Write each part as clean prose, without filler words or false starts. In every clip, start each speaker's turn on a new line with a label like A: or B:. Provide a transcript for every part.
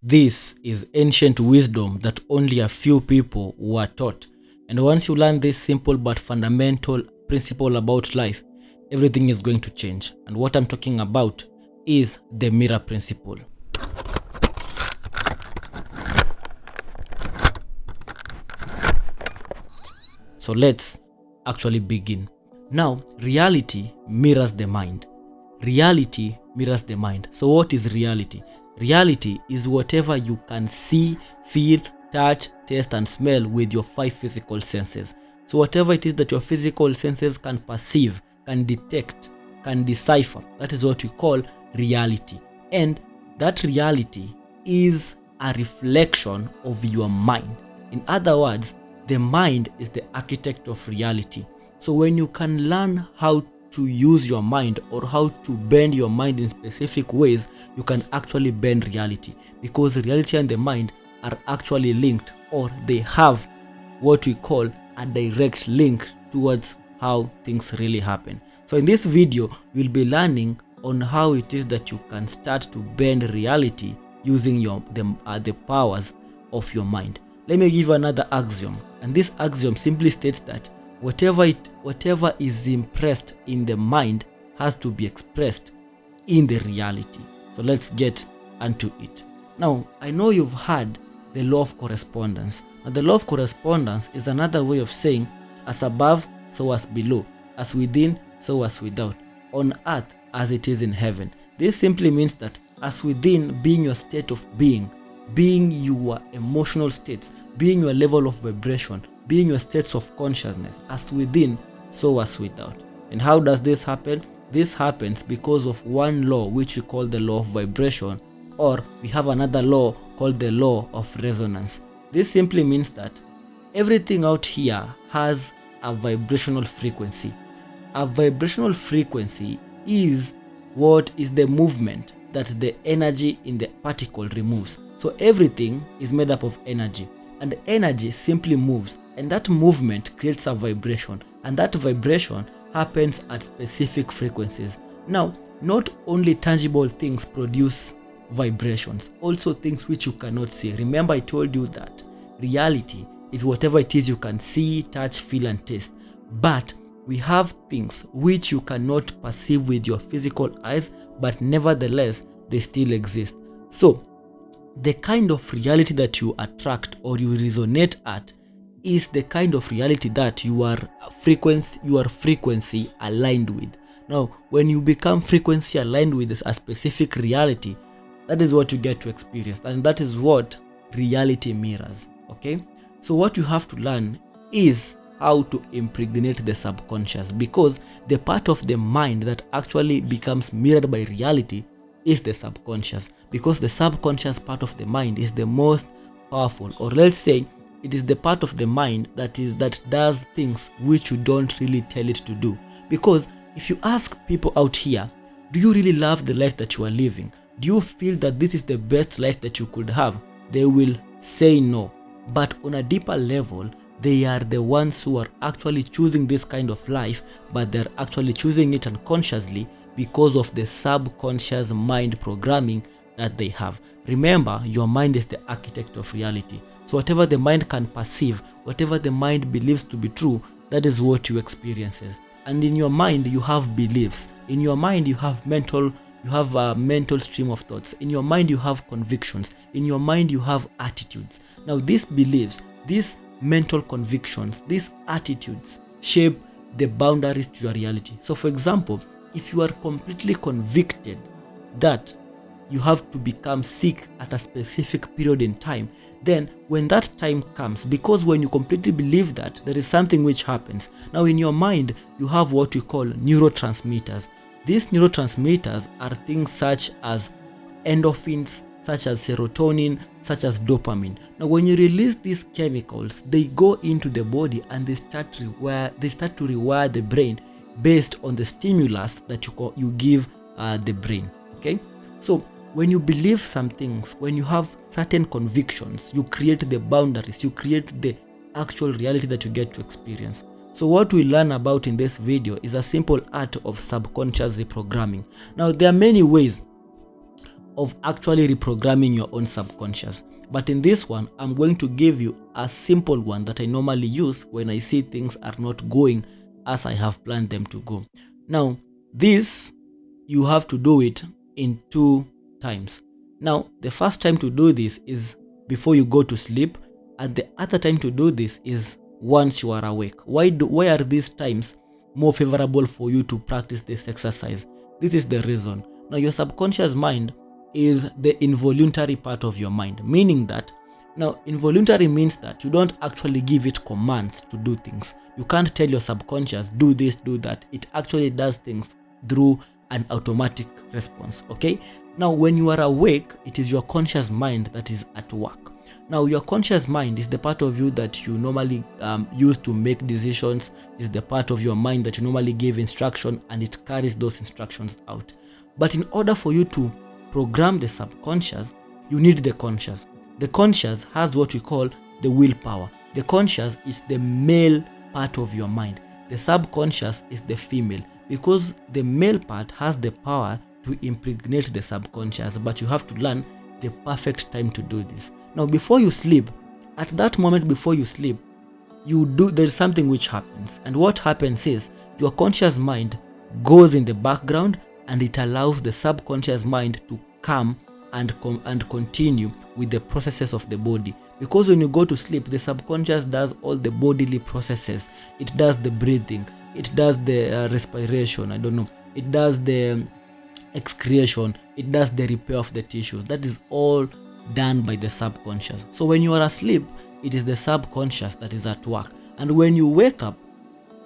A: This is ancient wisdom that only a few people were taught. And once you learn this simple but fundamental principle about life, everything is going to change. And what I'm talking about is the mirror principle. So let's actually begin. Now, reality mirrors the mind. Reality mirrors the mind. So what is reality? Reality is whatever you can see, feel, touch, taste and smell with your 5 physical senses. So whatever it is that your physical senses can perceive, can detect, can decipher, that is what we call reality. And that reality is a reflection of your mind. In other words, the mind is the architect of reality. So when you can learn how to use your mind or how to bend your mind in specific ways, you can actually bend reality, because reality and the mind are actually linked, or they have what we call a direct link towards how things really happen. So in this video, we'll be learning on how it is that you can start to bend reality using the powers of your mind. Let me give you another axiom, and this axiom simply states that whatever is impressed in the mind has to be expressed in the reality. So let's get onto it. Now, I know you've heard the law of correspondence. Now, the law of correspondence is another way of saying as above, so as below, as within, so as without, on earth as it is in heaven. This simply means that as within being your state of being your emotional states, being your level of vibration, being your states of consciousness, as within, so as without. And how does this happen? This happens because of one law which we call the law of vibration, or we have another law called the law of resonance. This simply means that everything out here has a vibrational frequency. A vibrational frequency is what is the movement that the energy in the particle removes. So everything is made up of energy, and energy simply moves, and that movement creates a vibration, and that vibration happens at specific frequencies. Now, not only tangible things produce vibrations, also things which you cannot see. Remember, I told you that reality is whatever it is you can see, touch, feel and taste. But we have things which you cannot perceive with your physical eyes, but nevertheless, they still exist. So, the kind of reality that you attract or you resonate at is the kind of reality that your frequency aligned with. Now, when you become frequency aligned with a specific reality, that is what you get to experience, and that is what reality mirrors. Okay, so what you have to learn is how to impregnate the subconscious, because the part of the mind that actually becomes mirrored by reality is the subconscious, because the subconscious part of the mind is the most powerful, or let's say it is the part of the mind that does things which you don't really tell it to do. Because if you ask people out here, do you really love the life that you are living? Do you feel that this is the best life that you could have? They will say no. But on a deeper level, they are the ones who are actually choosing this kind of life, but they're actually choosing it unconsciously because of the subconscious mind programming that they have. Remember, your mind is the architect of reality. So whatever the mind can perceive, whatever the mind believes to be true, that is what you experience. And in your mind, you have beliefs. In your mind, you have a mental stream of thoughts. In your mind, you have convictions. In your mind, you have attitudes. Now, these beliefs, these mental convictions, these attitudes shape the boundaries to your reality. So, for example, if you are completely convicted that you have to become sick at a specific period in time, then when that time comes, because when you completely believe that, there is something which happens. Now in your mind, you have what we call neurotransmitters. These neurotransmitters are things such as endorphins, such as serotonin, such as dopamine. Now when you release these chemicals, they go into the body and they start to rewire the brain based on the stimulus that you give the brain. Okay, so when you believe some things, when you have certain convictions, you create the boundaries, you create the actual reality that you get to experience. So what we learn about in this video is a simple art of subconscious reprogramming. Now there are many ways of actually reprogramming your own subconscious. But in this one, I'm going to give you a simple one that I normally use when I see things are not going as I have planned them to go. Now, this, you have to do it in 2 times. Now, the first time to do this is before you go to sleep, and the other time to do this is once you are awake. Why are these times more favorable for you to practice this exercise? This is the reason. Now, your subconscious mind is the involuntary part of your mind, meaning that, now involuntary means that you don't actually give it commands to do things. You can't tell your subconscious, do this, do that. It actually does things through an automatic response, okay? Now, when you are awake, it is your conscious mind that is at work. Now, your conscious mind is the part of you that you normally use to make decisions. It is the part of your mind that you normally give instruction, and it carries those instructions out. But in order for you to program the subconscious, you need the conscious. The conscious has what we call the willpower. The conscious is the male part of your mind. The subconscious is the female, because the male part has the power to impregnate the subconscious, but you have to learn the perfect time to do this. Now, before you sleep, at that moment before you sleep, there's something which happens. And what happens is your conscious mind goes in the background, and it allows the subconscious mind to come and continue with the processes of the body. Because when you go to sleep, the subconscious does all the bodily processes. It does the breathing, it does the respiration, it does the excretion, it does the repair of the tissues. That is all done by the subconscious. So when you are asleep, it is the subconscious that is at work. And when you wake up,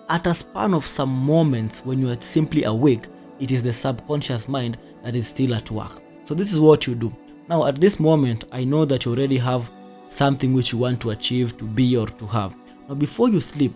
A: at a span of some moments when you are simply awake, it is the subconscious mind that is still at work. So this is what you do. Now, at this moment, I know that you already have something which you want to achieve, to be, or to have. Now, before you sleep,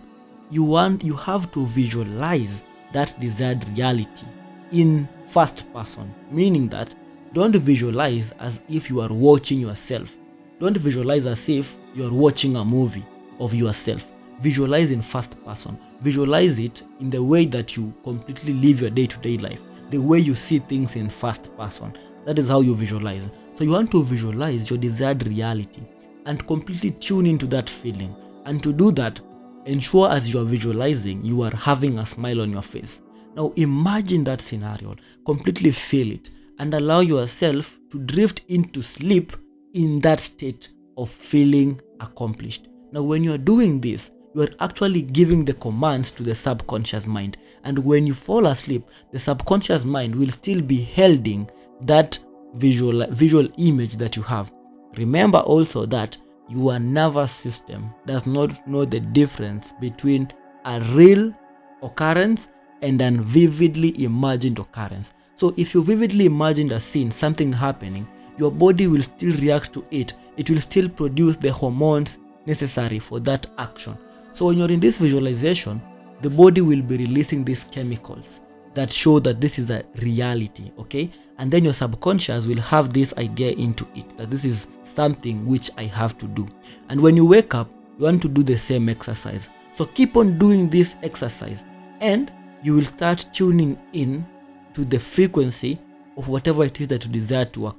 A: you have to visualize that desired reality in first person, meaning that don't visualize as if you are watching yourself. Don't visualize as if you are watching a movie of yourself. Visualize in first person. Visualize it in the way that you completely live your day-to-day life, the way you see things in first person. That is how you visualize. So you want to visualize your desired reality and completely tune into that feeling. And to do that, ensure as you are visualizing, you are having a smile on your face. Now imagine that scenario, completely feel it, and allow yourself to drift into sleep in that state of feeling accomplished. Now when you are doing this, you are actually giving the commands to the subconscious mind. And when you fall asleep, the subconscious mind will still be holding that visual image that you have. Remember also that your nervous system does not know the difference between a real occurrence and a vividly imagined occurrence. So if you vividly imagined a scene, something happening, your body will still react to it. It will still produce the hormones necessary for that action. So when you're in this visualization, the body will be releasing these chemicals that show that this is a reality, okay? And then your subconscious will have this idea into it, that this is something which I have to do. And when you wake up, you want to do the same exercise. So keep on doing this exercise, and you will start tuning in to the frequency of whatever it is that you desire to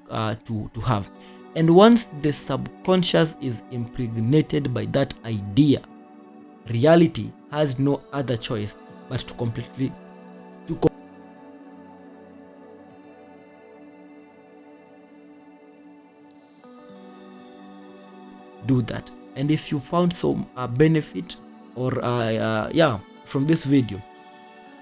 A: have. And once the subconscious is impregnated by that idea, reality has no other choice but to completely do that. And if you found some benefit or from this video,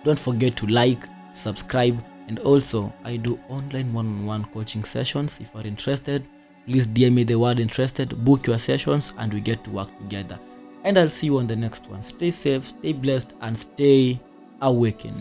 A: don't forget to like, subscribe, and also I do online one-on-one coaching sessions. If you are interested, please DM me the word interested, book your sessions, and we get to work together. And I'll see you on the next one. Stay safe, stay blessed, and stay awakened.